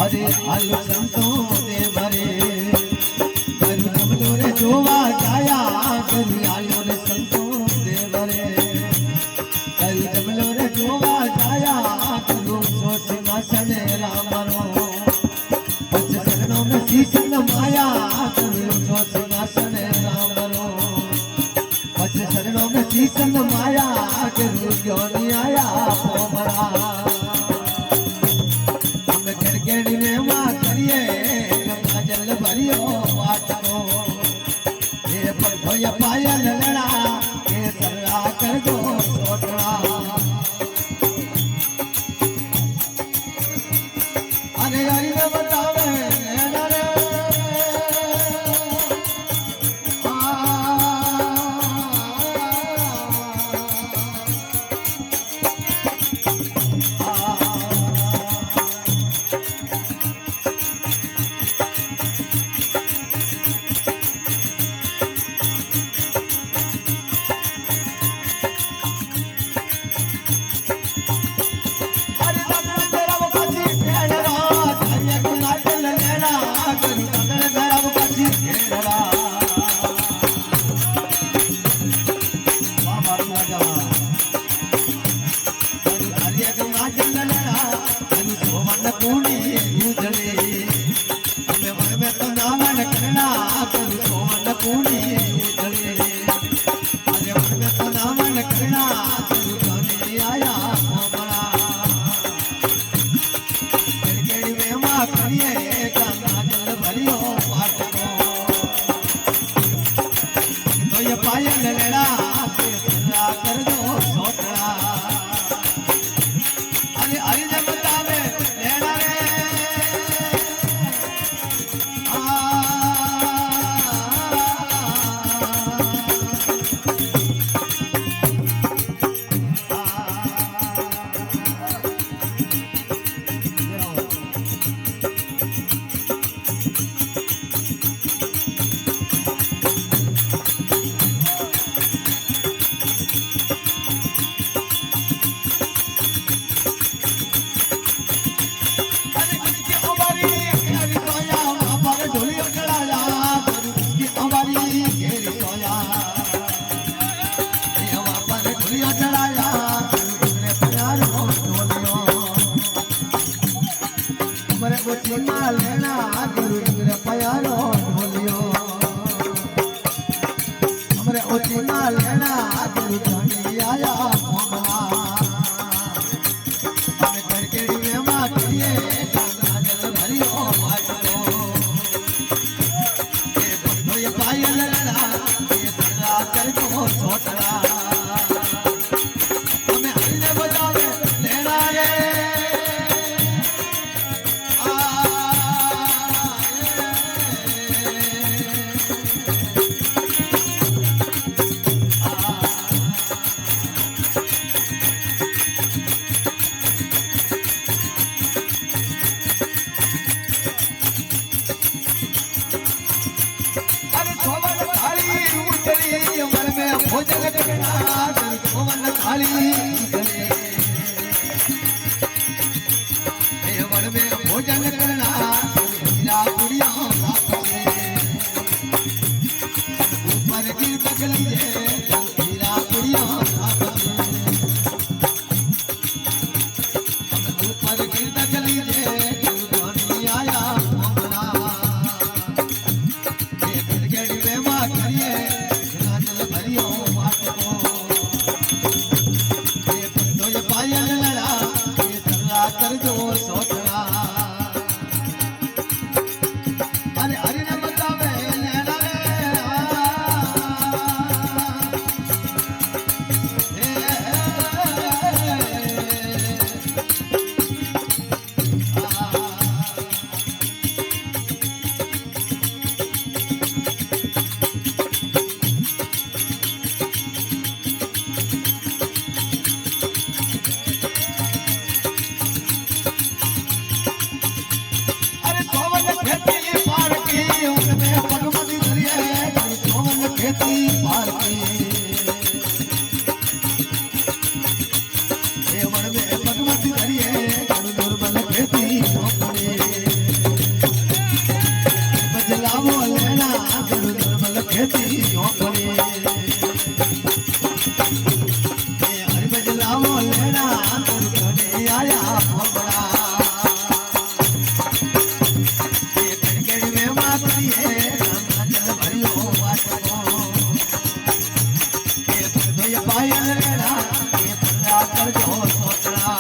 अरे आलू संतो दे भरे करू कमलो रे जोवा जाया करू आलू रे संतो दे भरे करू कमलो रे जोवा जाया करू सोच मासने रामरो पच शरणों में शीश नमाया करू सोच मासने रामरो पच शरणों में शीश नमाया करू ज्ञानी आया पोमरा केड़ी में मां करिए गंगा जल भरियो वाटो ये पर भय पायल लड़ा के सल्ला कर दो सोटड़ा अरे यारी ने बतावे अरे पायल लड़ा कर दो सोटड़ा अरे अरे जब बतावे लेना रे लेना गुरु प्यारो ढोलियो हमरे ओचिना लेना गुरु धनी आया भोमला हम करकेड़ी में मां करिए गंगा जल भरियो वाटो ये बंधो ये पायल लड़ा ये सदा कर दो छोटड़ा हमें हरिने बजावे लेना रे भोजन करना भवन थाली वन में भोजन करना हीरा पुड़िया ऊपर गिर तकलीजे हीरा पुड़िया ऊपर गिर तकलीजे धनी आया गड़गड़ी में मां करिए पायल लड़ा ये सल्ला कर दो सोचना अरे દેતી નોકરી એ હર બદલાવો લેણા ઘરે આયા ભમરા એ કડકડ મે માગીએ ગંગા ભર્યો વાટકો એ ભદોય પાયલ લેણા એ પરા કરજો સોતરા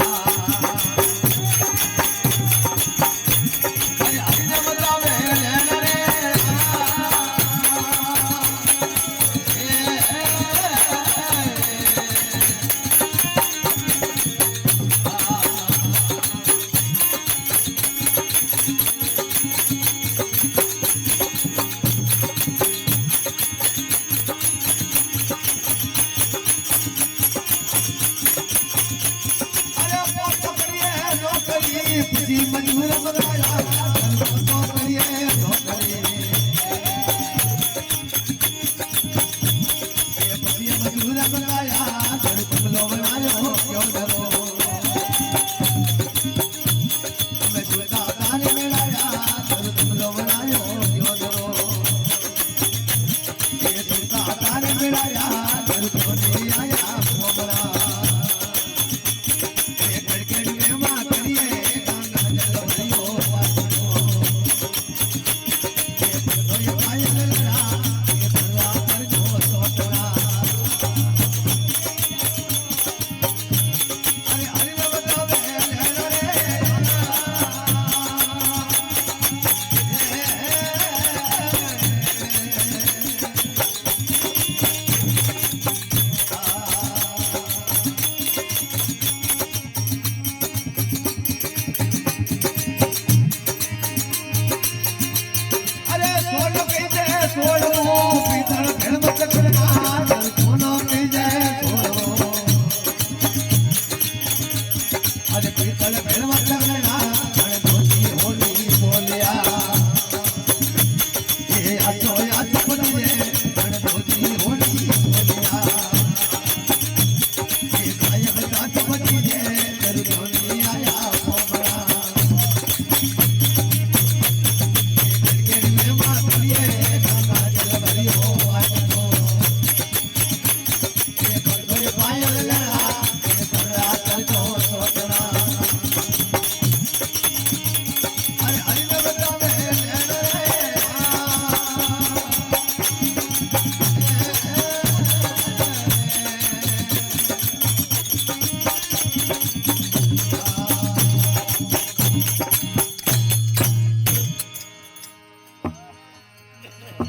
પછી મજૂર બનાયા તો કરીએ નોકરી પછી મજૂર બનાયા ઘર કમલો બનાયો ક્યો ડરો અમે સુતા તારે મેળાયા ઘર કમલો બનાયો ક્યો ડરો એ સુતા તારે મેળાયા ઘર કમલો આયા ભોમરા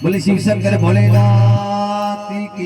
बोले शिव शंकर भोलेनाथ की